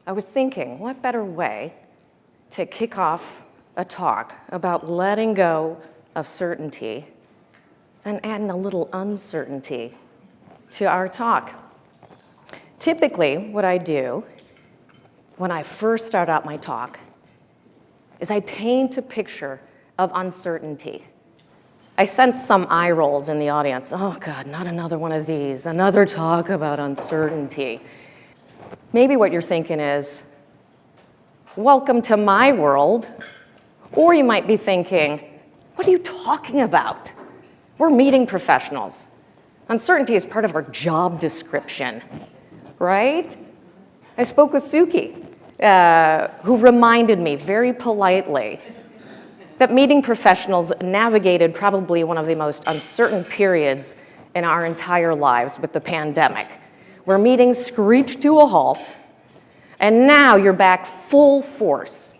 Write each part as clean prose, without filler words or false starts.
I was thinking, what better way to kick off a talk about letting go of certainty than adding a little uncertainty to our talk. Typically, what I do when I first start out my talk is I paint a picture of uncertainty. I sense some eye rolls in the audience. Oh God, not another one of these, another talk about uncertainty. Maybe what you're thinking is, welcome to my world. Or you might be thinking, what are you talking about? We're meeting professionals. Uncertainty is part of our job description, right? I spoke with Suki, who reminded me very politely that meeting professionals navigated probably one of the most uncertain periods in our entire lives with the pandemic, where meetings screeched to a halt, and now you're back full force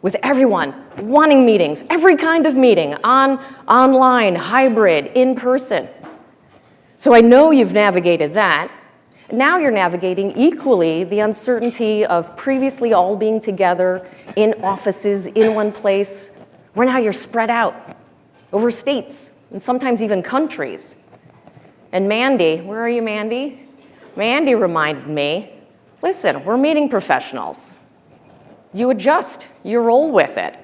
with everyone wanting meetings, every kind of meeting, online, hybrid, in person. So I know you've navigated that. Now you're navigating equally the uncertainty of previously all being together in offices in one place, where now you're spread out over states and sometimes even countries. And Mandy, where are you, Mandy? Mandy reminded me, listen, we're meeting professionals. You adjust, you roll with it.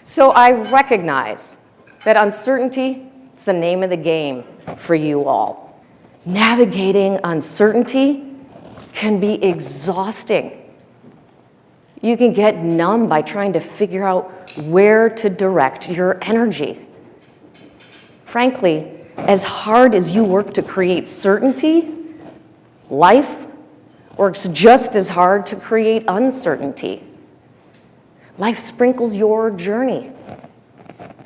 So I recognize that uncertainty is the name of the game for you all. Navigating uncertainty can be exhausting. You can get numb by trying to figure out where to direct your energy. Frankly, as hard as you work to create certainty, life works just as hard to create uncertainty. Life sprinkles your journey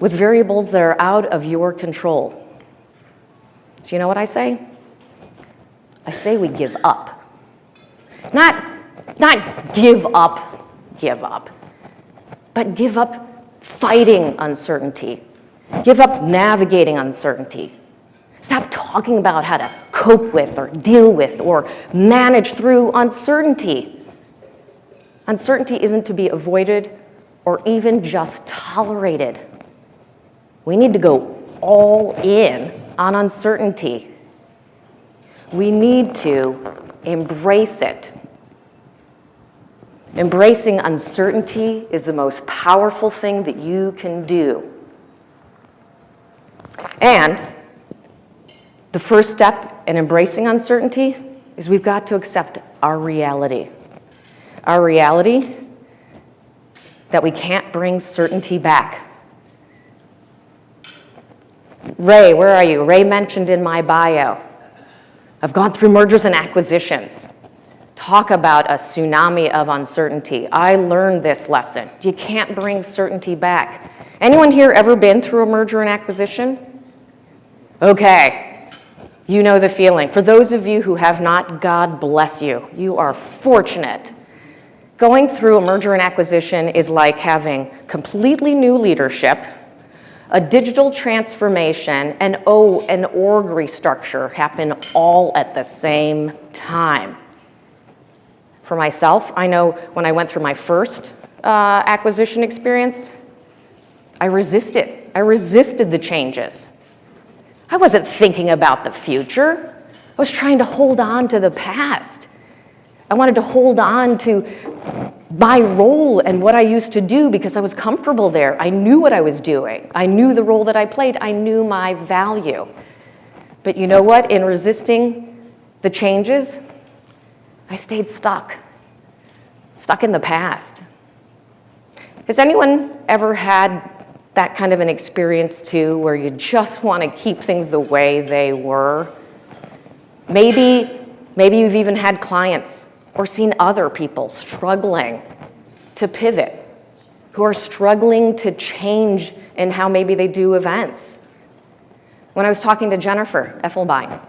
with variables that are out of your control. So you know what I say? I say we give up. Not give up, but give up fighting uncertainty. Give up navigating uncertainty. Stop talking about how to cope with or deal with or manage through uncertainty. Uncertainty isn't to be avoided or even just tolerated. We need to go all in on uncertainty. We need to embrace it. Embracing uncertainty is the most powerful thing that you can do. And the first step in embracing uncertainty is we've got to accept our reality. Our reality that we can't bring certainty back. Ray, where are you? Ray mentioned in my bio, I've gone through mergers and acquisitions. Talk about a tsunami of uncertainty. I learned this lesson. You can't bring certainty back. Anyone here ever been through a merger and acquisition? Okay, you know the feeling. For those of you who have not, God bless you. You are fortunate. Going through a merger and acquisition is like having completely new leadership, a digital transformation, and an org restructure happen all at the same time. For myself, I know when I went through my first acquisition experience, I resisted the changes. I wasn't thinking about the future. I was trying to hold on to the past. I wanted to hold on to my role and what I used to do because I was comfortable there. I knew what I was doing. I knew the role that I played. I knew my value. But you know what? In resisting the changes, I stayed stuck in the past. Has anyone ever had that kind of an experience too, where you just want to keep things the way they were? Maybe you've even had clients or seen other people struggling to pivot, who are struggling to change in how maybe they do events. When I was talking to Jennifer Effelbein,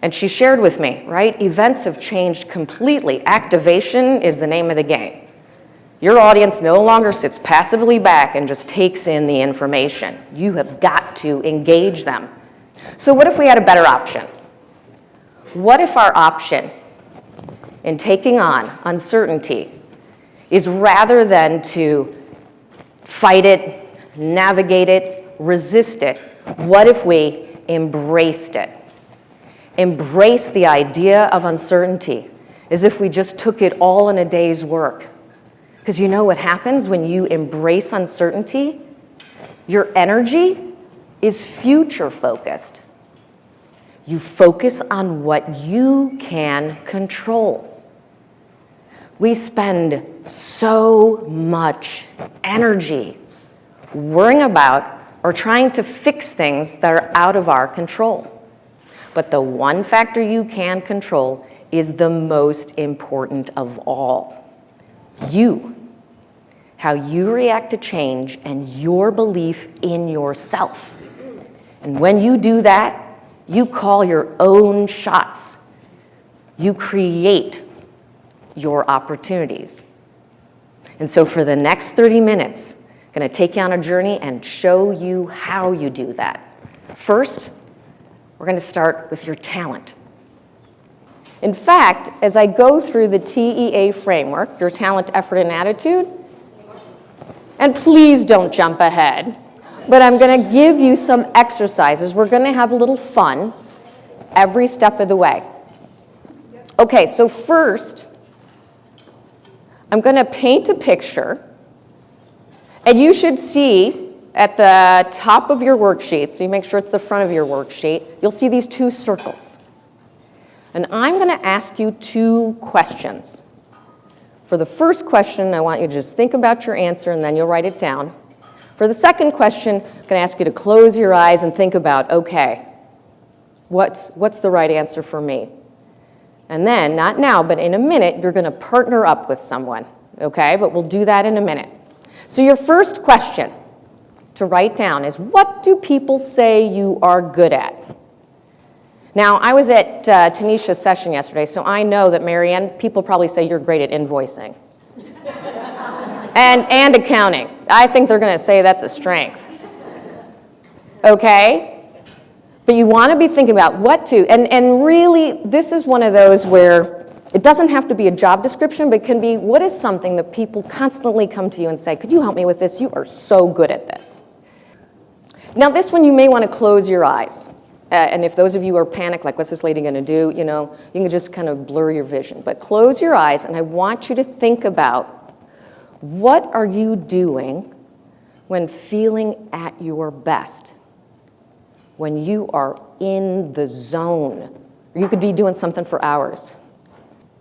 and she shared with me, right, events have changed completely. Activation is the name of the game. Your audience no longer sits passively back and just takes in the information. You have got to engage them. So what if we had a better option? What if our option in taking on uncertainty is rather than to fight it, navigate it, resist it, what if we embraced it? Embrace the idea of uncertainty as if we just took it all in a day's work. Because you know what happens when you embrace uncertainty? Your energy is future focused. You focus on what you can control. We spend so much energy worrying about or trying to fix things that are out of our control. But the one factor you can control is the most important of all. You. How you react to change and your belief in yourself. And when you do that, you call your own shots. You create your opportunities. And so for the next 30 minutes, I'm going to take you on a journey and show you how you do that. First, we're going to start with your talent. In fact, as I go through the TEA framework, your talent, effort, and attitude, and please don't jump ahead, but I'm going to give you some exercises. We're going to have a little fun every step of the way. Okay, so first, I'm going to paint a picture, and you should see at the top of your worksheet, so you make sure it's the front of your worksheet, you'll see these two circles. And I'm going to ask you two questions. For the first question, I want you to just think about your answer, and then you'll write it down. For the second question, I'm going to ask you to close your eyes and think about, okay, what's the right answer for me? And then, not now, but in a minute, you're going to partner up with someone, okay? But we'll do that in a minute. So your first question to write down is, what do people say you are good at? Now, I was at Tanisha's session yesterday, so I know that, Marianne, people probably say you're great at invoicing. and accounting. I think they're going to say that's a strength. Okay? But you want to be thinking about what to, and really, this is one of those where it doesn't have to be a job description, but it can be, what is something that people constantly come to you and say, could you help me with this? You are so good at this. Now, this one you may want to close your eyes. And if those of you are panicked, like, what's this lady going to do? You know, you can just kind of blur your vision. But close your eyes, and I want you to think about, what are you doing when feeling at your best? When you are in the zone. You could be doing something for hours.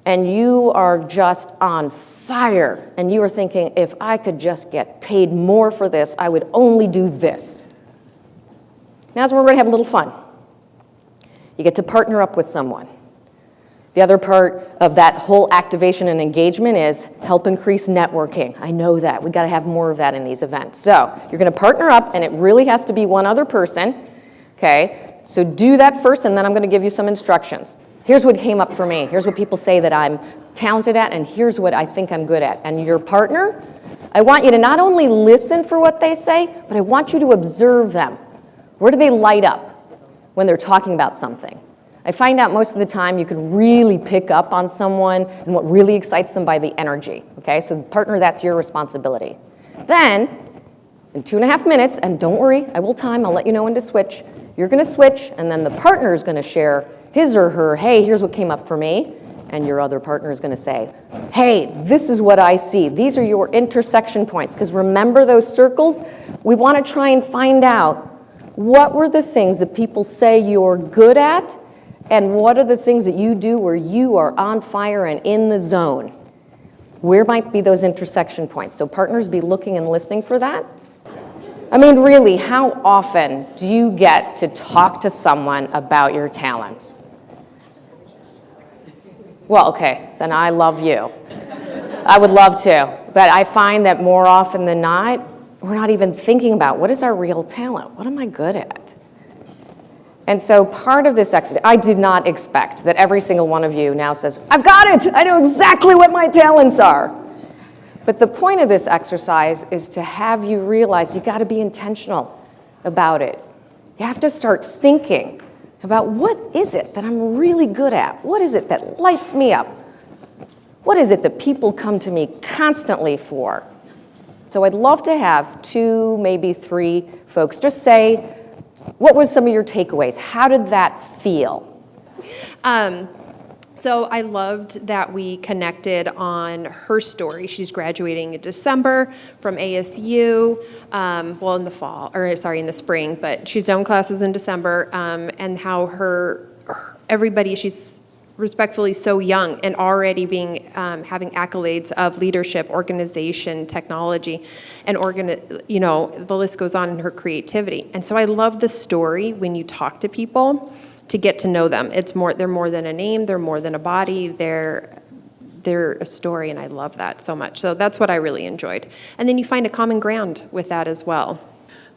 And you are just on fire. And you are thinking, if I could just get paid more for this, I would only do this. Now we're going to have a little fun. You get to partner up with someone. The other part of that whole activation and engagement is help increase networking. I know that. We've got to have more of that in these events. So you're going to partner up, and it really has to be one other person. Okay? So do that first, and then I'm going to give you some instructions. Here's what came up for me. Here's what people say that I'm talented at, and here's what I think I'm good at. And your partner, I want you to not only listen for what they say, but I want you to observe them. Where do they light up when they're talking about something? I find out most of the time you can really pick up on someone and what really excites them by the energy. Okay, so partner, that's your responsibility. Then, in 2.5 minutes, and don't worry, I will time, I'll let you know when to switch. You're going to switch, and then the partner is going to share his or her, hey, here's what came up for me. And your other partner is going to say, hey, this is what I see. These are your intersection points. Because remember those circles? We want to try and find out, what were the things that people say you're good at, and what are the things that you do where you are on fire and in the zone? Where might be those intersection points? So partners, be looking and listening for that. I mean, really, how often do you get to talk to someone about your talents? Well, okay, then I love you. I would love to, but I find that more often than not, we're not even thinking about, what is our real talent? What am I good at? And so part of this exercise, I did not expect that every single one of you now says, I've got it! I know exactly what my talents are. But the point of this exercise is to have you realize you got to be intentional about it. You have to start thinking about, what is it that I'm really good at? What is it that lights me up? What is it that people come to me constantly for? So I'd love to have 2, maybe 3 folks just say, what were some of your takeaways? How did that feel? So I loved that we connected on her story. She's graduating in December from ASU, well, in the fall, or sorry, in the spring, but she's done classes in December, and how everybody, she's respectfully so young and already being, having accolades of leadership, organization, technology, and the list goes on in her creativity. And so I love the story when you talk to people to get to know them. They're more than a name, they're more than a body, they're a story, and I love that so much. So that's what I really enjoyed. And then you find a common ground with that as well.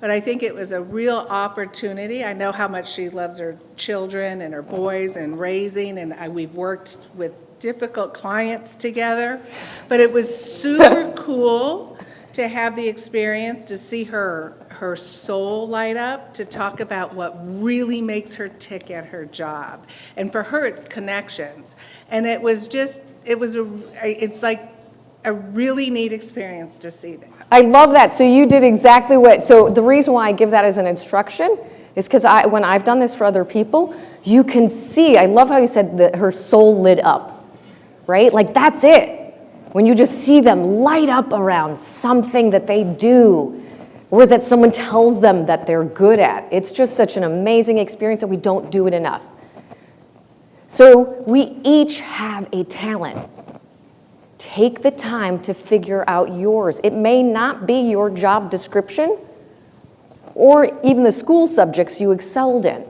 But I think it was a real opportunity. I know how much she loves her children and her boys and raising, and we've worked with difficult clients together. But it was super cool to have the experience, to see her soul light up, to talk about what really makes her tick at her job. And for her, it's connections. And it's like a really neat experience to see that. I love that. So you did exactly so the reason why I give that as an instruction is because when I've done this for other people, you can see, I love how you said that her soul lit up, right? Like that's it. When you just see them light up around something that they do or that someone tells them that they're good at. It's just such an amazing experience and we don't do it enough. So we each have a talent. Take the time to figure out yours. It may not be your job description or even the school subjects you excelled in,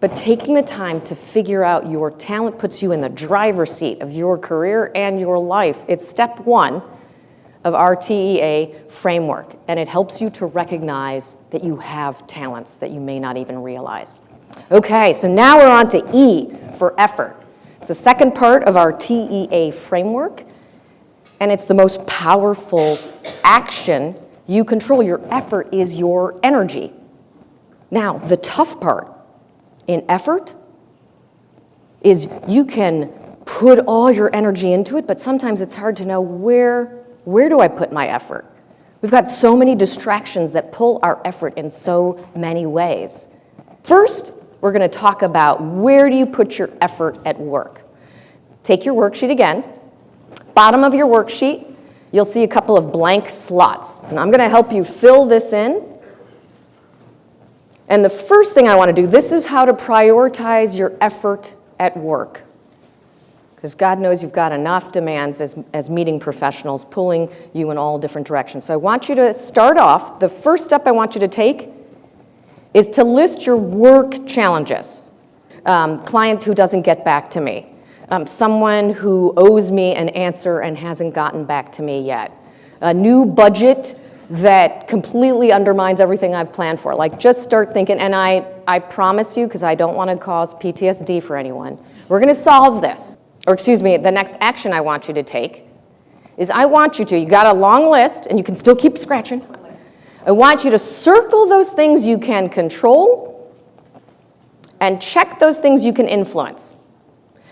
but taking the time to figure out your talent puts you in the driver's seat of your career and your life. It's step 1 of our TEA framework, and it helps you to recognize that you have talents that you may not even realize. Okay, so now we're on to E for effort. It's the second part of our TEA framework, and it's the most powerful action you control. Your effort is your energy. Now, the tough part in effort is you can put all your energy into it, but sometimes it's hard to know where do I put my effort? We've got so many distractions that pull our effort in so many ways. First, we're going to talk about where do you put your effort at work. Take your worksheet again. Bottom of your worksheet, you'll see a couple of blank slots, and I'm going to help you fill this in. And the first thing I want to do, this is how to prioritize your effort at work. Because God knows you've got enough demands as meeting professionals pulling you in all different directions. So I want you to start off, the first step I want you to take is to list your work challenges. Client who doesn't get back to me. Someone who owes me an answer and hasn't gotten back to me yet. A new budget that completely undermines everything I've planned for. Like, just start thinking, and I promise you, because I don't want to cause PTSD for anyone, we're going to solve this. Or excuse me, the next action I want you to take is you got a long list, and you can still keep scratching. I want you to circle those things you can control and check those things you can influence.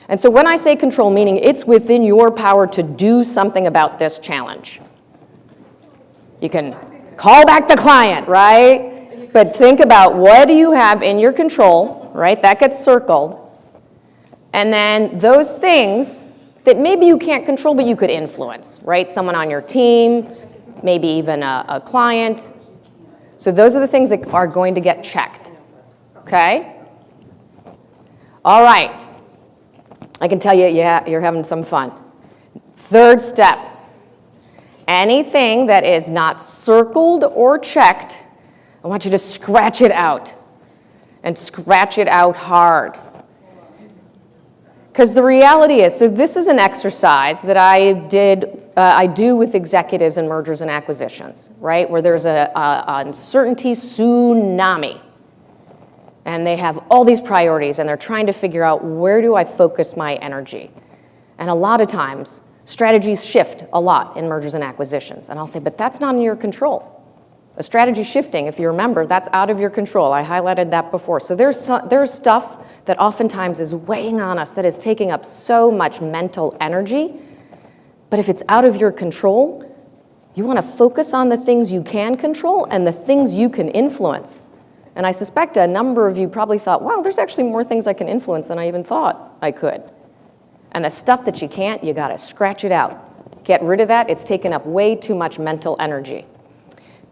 And so when I say control, meaning it's within your power to do something about this challenge. You can call back the client, right? But think about what do you have in your control, right? That gets circled. And then those things that maybe you can't control, but you could influence, right? Someone on your team, maybe even a client. So those are the things that are going to get checked, okay? All right. I can tell you, yeah, you're having some fun. Third step. Anything that is not circled or checked, I want you to scratch it out, and scratch it out hard. Because the reality is, so this is an exercise that I do with executives in mergers and acquisitions, right? Where there's an uncertainty tsunami. And they have all these priorities, and they're trying to figure out, where do I focus my energy? And a lot of times, strategies shift a lot in mergers and acquisitions. And I'll say, but that's not in your control. A strategy shifting, if you remember, that's out of your control. I highlighted that before. So there's stuff that oftentimes is weighing on us, that is taking up so much mental energy, But if it's out of your control, you want to focus on the things you can control and the things you can influence. And I suspect a number of you probably thought, wow, there's actually more things I can influence than I even thought I could. And the stuff that you can't, you got to scratch it out. Get rid of that. It's taken up way too much mental energy.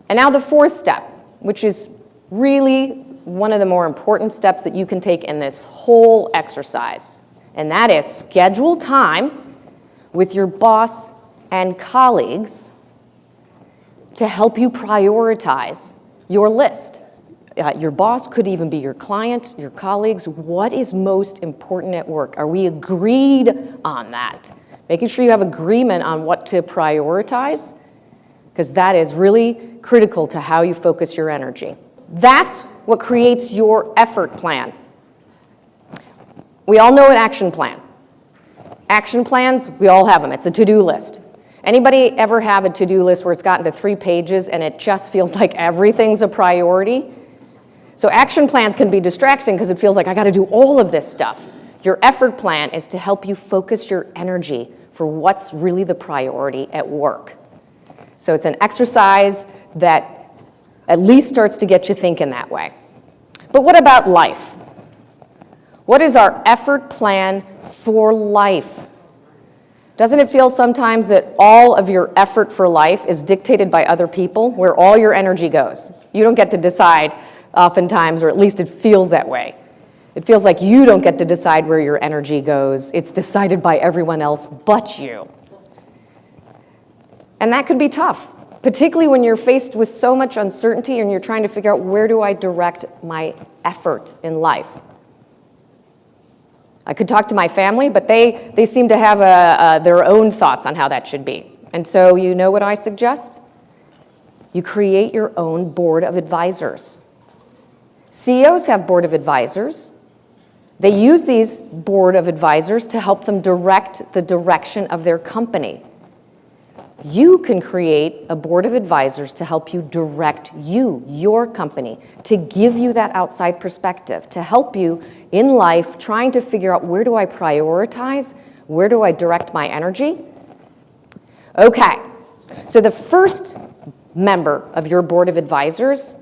And now the fourth step, which is really one of the more important steps that you can take in this whole exercise. And that is schedule time with your boss and colleagues to help you prioritize your list. Your boss could even be your client, your colleagues. What is most important at work? Are we agreed on that? Making sure you have agreement on what to prioritize, because that is really critical to how you focus your energy. That's what creates your effort plan. We all know an action plan. Action plans, we all have them. It's a to-do list. Anybody ever have a to-do list where it's gotten to 3 pages and it just feels like everything's a priority? So action plans can be distracting because it feels like I got to do all of this stuff. Your effort plan is to help you focus your energy for what's really the priority at work. So it's an exercise that at least starts to get you thinking that way. But what about life? What is our effort plan for life? Doesn't it feel sometimes that all of your effort for life is dictated by other people, where all your energy goes? You don't get to decide oftentimes, or at least it feels that way. It feels like you don't get to decide where your energy goes. It's decided by everyone else but you. And that could be tough, particularly when you're faced with so much uncertainty and you're trying to figure out, where do I direct my effort in life? I could talk to my family, but they seem to have their own thoughts on how that should be. And so you know what I suggest? You create your own board of advisors. CEOs have board of advisors. They use these board of advisors to help them direct the direction of their company. You can create a board of advisors to help you direct your company, to give you that outside perspective, to help you in life trying to figure out, where do I prioritize? Where do I direct my energy? Okay, so the first member of your board of advisors,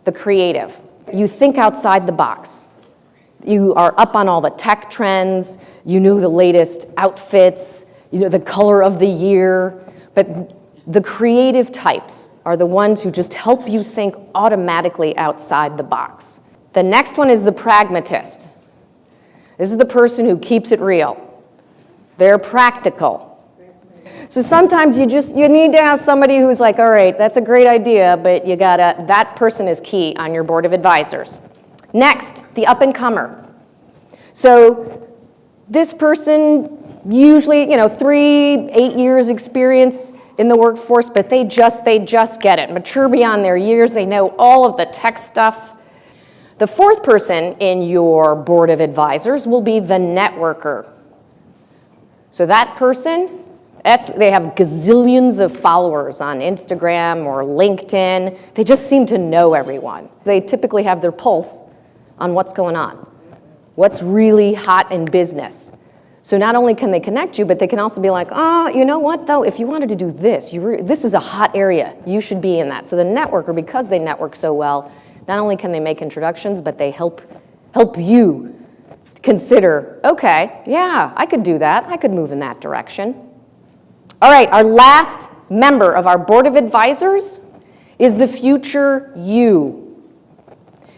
the creative. You think outside the box. You are up on all the tech trends, you know the latest outfits, you know the color of the year. But the creative types are the ones who just help you think automatically outside the box. The next one is the pragmatist. This is the person who keeps it real. They're practical. So sometimes you need to have somebody who's like, all right, that's a great idea, but that person is key on your board of advisors. Next, the up-and-comer. So this person, usually, 3-8 years experience in the workforce, but they just get it. Mature beyond their years, they know all of the tech stuff. The fourth person in your board of advisors will be the networker. So that person, they have gazillions of followers on Instagram or LinkedIn. They just seem to know everyone. They typically have their pulse on what's going on, what's really hot in business. So not only can they connect you, but they can also be like, you know what, though? If you wanted to do this, this is a hot area. You should be in that. So the networker, because they network so well, not only can they make introductions, but they help you consider, okay, yeah, I could do that. I could move in that direction. All right, our last member of our board of advisors is the future you.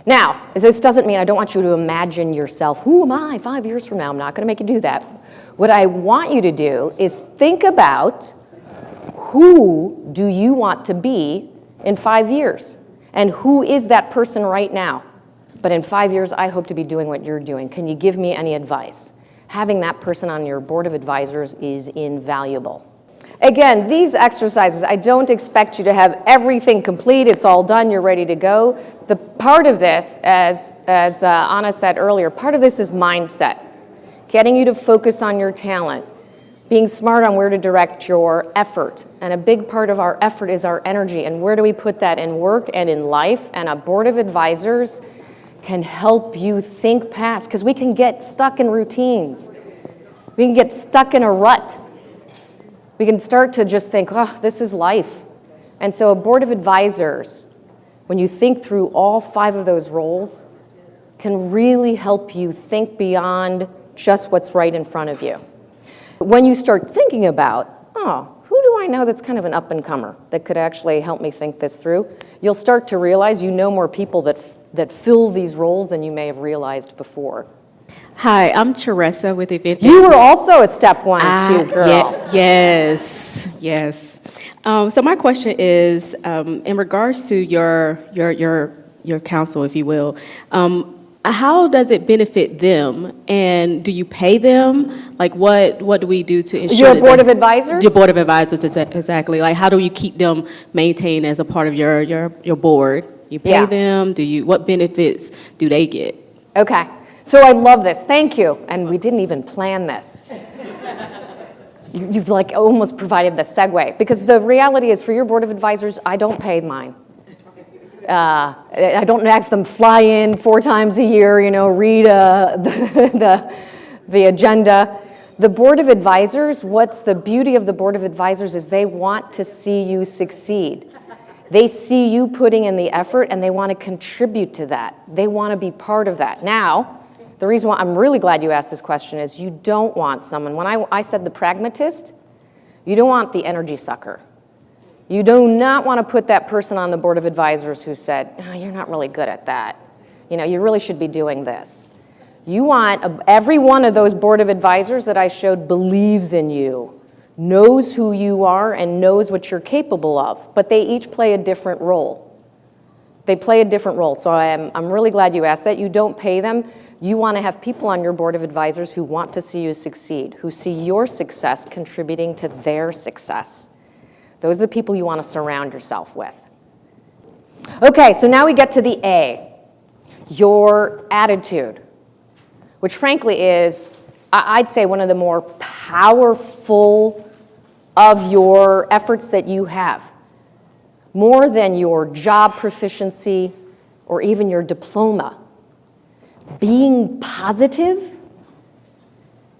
Now, this doesn't mean I don't want you to imagine yourself, who am I 5 years from now? I'm not going to make you do that. What I want you to do is think about, who do you want to be in 5 years? And who is that person right now? But in 5 years, I hope to be doing what you're doing. Can you give me any advice? Having that person on your board of advisors is invaluable. Again, these exercises, I don't expect you to have everything complete. It's all done. You're ready to go. The part of this, as Anna said earlier, part of this is mindset, getting you to focus on your talent, being smart on where to direct your effort. And a big part of our effort is our energy. And where do we put that in work and in life? And a board of advisors can help you think past, because we can get stuck in routines. We can get stuck in a rut. We can start to just think, oh, this is life. And so a board of advisors, when you think through all 5 of those roles, can really help you think beyond just what's right in front of you. When you start thinking about, oh, who do I know that's kind of an up-and-comer that could actually help me think this through, you'll start to realize you know more people that fill these roles than you may have realized before. Hi, I'm Teresa with Event. You were also a step 1 too, girl. Yes, yes. So my question is, in regards to your council, if you will, how does it benefit them, and do you pay them? Like, what do we do to ensure Your board of advisors? Your board of advisors, exactly. Like, how do you keep them maintained as a part of your board? You pay Yeah. them. What benefits do they get? Okay, so I love this, thank you. And we didn't even plan this. You've like almost provided the segue, because the reality is for your board of advisors, I don't pay mine. I don't have them fly in 4 times a year, read the agenda. The board of advisors, what's the beauty of the board of advisors is they want to see you succeed. They see you putting in the effort and they want to contribute to that. They want to be part of that. Now, the reason why I'm really glad you asked this question is you don't want someone, when I said the pragmatist, you don't want the energy sucker. You do not want to put that person on the board of advisors who said, oh, you're not really good at that. You really should be doing this. You want every one of those board of advisors that I showed believes in you, knows who you are, and knows what you're capable of, but they each play a different role. They play a different role, so I'm really glad you asked that. You don't pay them. You want to have people on your board of advisors who want to see you succeed, who see your success contributing to their success. Those are the people you want to surround yourself with. Okay, so now we get to the A, your attitude, which frankly is, I'd say, one of the more powerful of your efforts that you have, more than your job proficiency or even your diploma. Being positive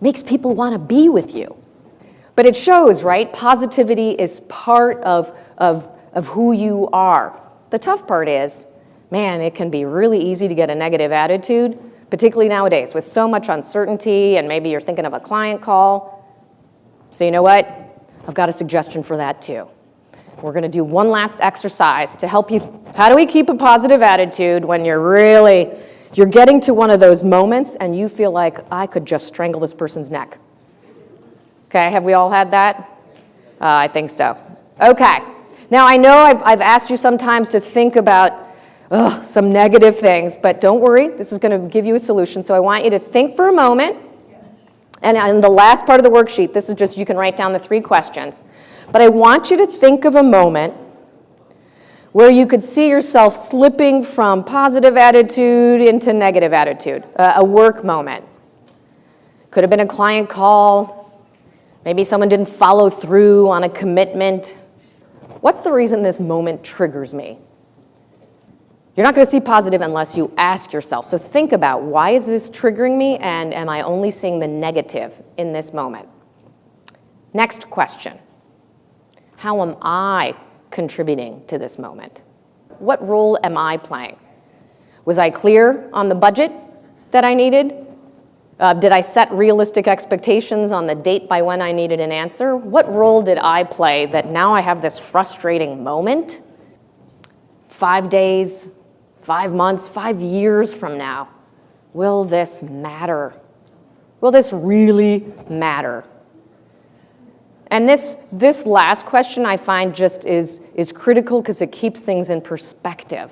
makes people want to be with you. But it shows, right? Positivity is part of who you are. The tough part is, man, it can be really easy to get a negative attitude, particularly nowadays with so much uncertainty, and maybe you're thinking of a client call. So you know what? I've got a suggestion for that too. We're going to do one last exercise to help you. How do we keep a positive attitude when you're getting to one of those moments and you feel like I could just strangle this person's neck? Okay, have we all had that? I think so. Okay, now I know I've asked you sometimes to think about some negative things, but don't worry, this is going to give you a solution. So I want you to think for a moment, and in the last part of the worksheet, this is just, you can write down the 3 questions, but I want you to think of a moment where you could see yourself slipping from positive attitude into negative attitude, a work moment. Could have been a client call. Maybe someone didn't follow through on a commitment. What's the reason this moment triggers me? You're not going to see positive unless you ask yourself. So think about, why is this triggering me, and am I only seeing the negative in this moment? Next question. How am I contributing to this moment? What role am I playing? Was I clear on the budget that I needed? Did I set realistic expectations on the date by when I needed an answer? What role did I play that now I have this frustrating moment? 5 days, 5 months, 5 years from now, will this matter? Will this really matter? And this last question I find just is critical because it keeps things in perspective.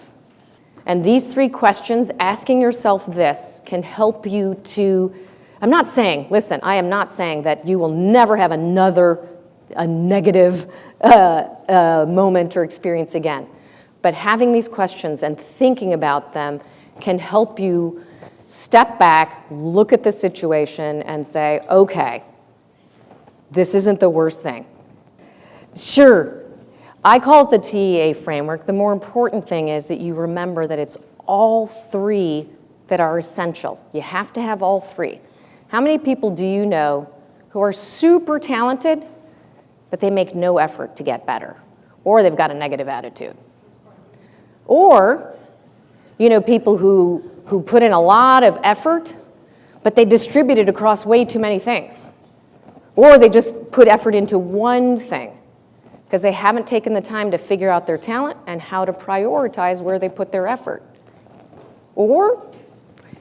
And these 3 questions, asking yourself this, can help you to, I am not saying that you will never have a negative moment or experience again. But having these questions and thinking about them can help you step back, look at the situation, and say, okay, this isn't the worst thing. Sure, I call it the TEA framework. The more important thing is that you remember that it's all 3 that are essential. You have to have all 3. How many people do you know who are super talented but they make no effort to get better, or they've got a negative attitude. Or, people who put in a lot of effort, but they distribute it across way too many things. Or they just put effort into one thing because they haven't taken the time to figure out their talent and how to prioritize where they put their effort. Or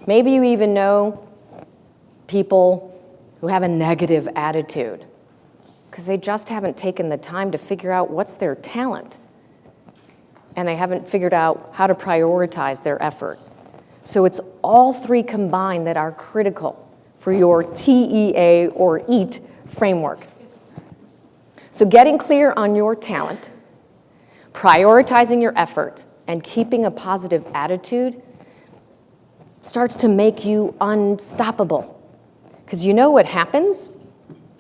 maybe you even know people who have a negative attitude because they just haven't taken the time to figure out what's their talent. And they haven't figured out how to prioritize their effort. So it's all three combined that are critical for your TEA or EAT framework. So getting clear on your talent, prioritizing your effort, and keeping a positive attitude starts to make you unstoppable. Because you know what happens?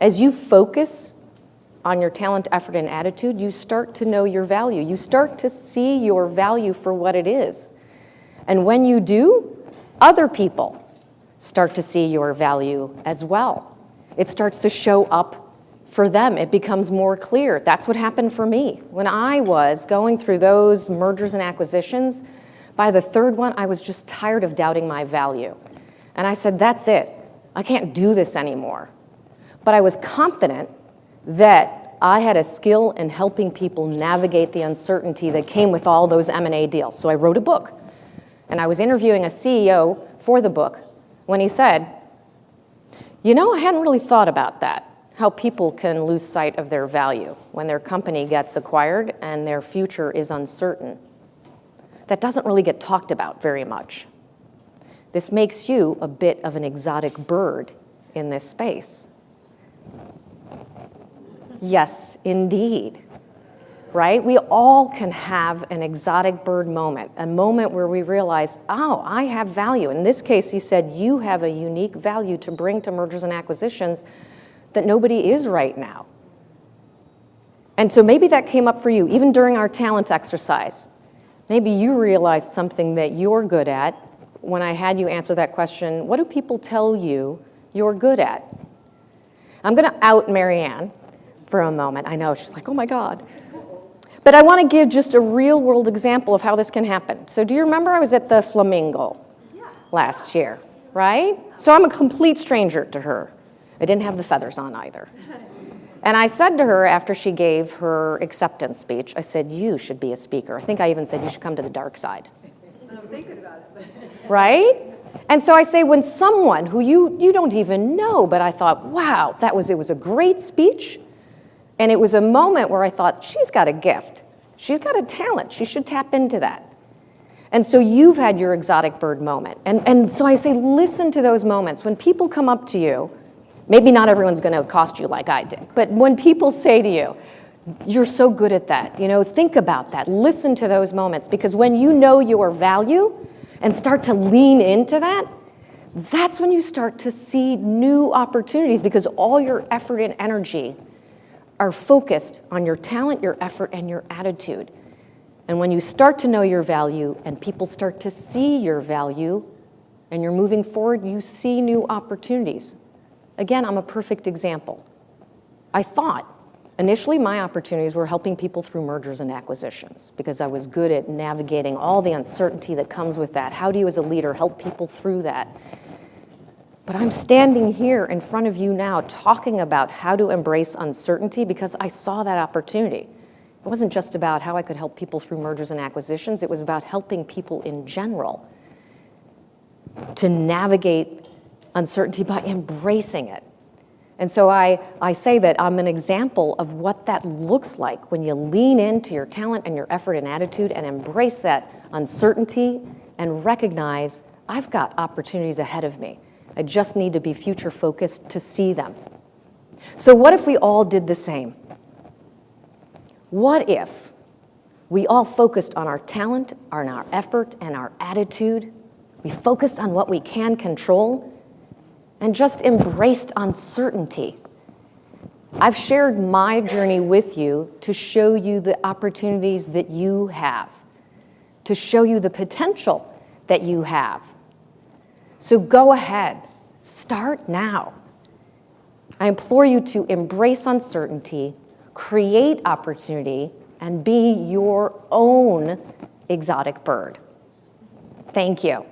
As you focus on your talent, effort, and attitude, you start to know your value. You start to see your value for what it is. And when you do, other people start to see your value as well. It starts to show up for them. It becomes more clear. That's what happened for me. When I was going through those mergers and acquisitions, by the third one, I was just tired of doubting my value. And I said, that's it. I can't do this anymore. But I was confident that I had a skill in helping people navigate the uncertainty that came with all those M&A deals. So I wrote a book. And I was interviewing a CEO for the book when he said, I hadn't really thought about that, how people can lose sight of their value when their company gets acquired and their future is uncertain. That doesn't really get talked about very much. This makes you a bit of an exotic bird in this space. Yes, indeed. Right? We all can have an exotic bird moment, a moment where we realize, I have value. In this case, he said, you have a unique value to bring to mergers and acquisitions that nobody is right now. And so maybe that came up for you, even during our talent exercise. Maybe you realized something that you're good at when I had you answer that question, what do people tell you you're good at? I'm going to out Marianne for a moment. I know, she's like, oh my God. But I want to give just a real-world example of how this can happen. So do you remember I was at the Flamingo last year, right? So I'm a complete stranger to her. I didn't have the feathers on either. And I said to her after she gave her acceptance speech, I said, you should be a speaker. I think I even said you should come to the dark side. I'm thinking about it. Right? And so I say when someone who you don't even know, but I thought, wow, it was a great speech. And it was a moment where I thought, she's got a gift. She's got a talent. She should tap into that. And so you've had your exotic bird moment. And so I say, listen to those moments. When people come up to you, maybe not everyone's going to accost you like I did, but when people say to you, you're so good at that, think about that. Listen to those moments, because when you know your value and start to lean into that, that's when you start to see new opportunities, because all your effort and energy are focused on your talent, your effort, and your attitude. And when you start to know your value and people start to see your value and you're moving forward, you see new opportunities. Again, I'm a perfect example. I thought initially my opportunities were helping people through mergers and acquisitions because I was good at navigating all the uncertainty that comes with that. How do you as a leader help people through that? But I'm standing here in front of you now talking about how to embrace uncertainty because I saw that opportunity. It wasn't just about how I could help people through mergers and acquisitions. It was about helping people in general to navigate uncertainty by embracing it. And so I say that I'm an example of what that looks like when you lean into your talent and your effort and attitude and embrace that uncertainty and recognize I've got opportunities ahead of me. I just need to be future focused to see them. So what if we all did the same? What if we all focused on our talent, on our effort, and our attitude? We focused on what we can control and just embraced uncertainty. I've shared my journey with you to show you the opportunities that you have, to show you the potential that you have. So go ahead, start now. I implore you to embrace uncertainty, create opportunity, and be your own exotic bird. Thank you.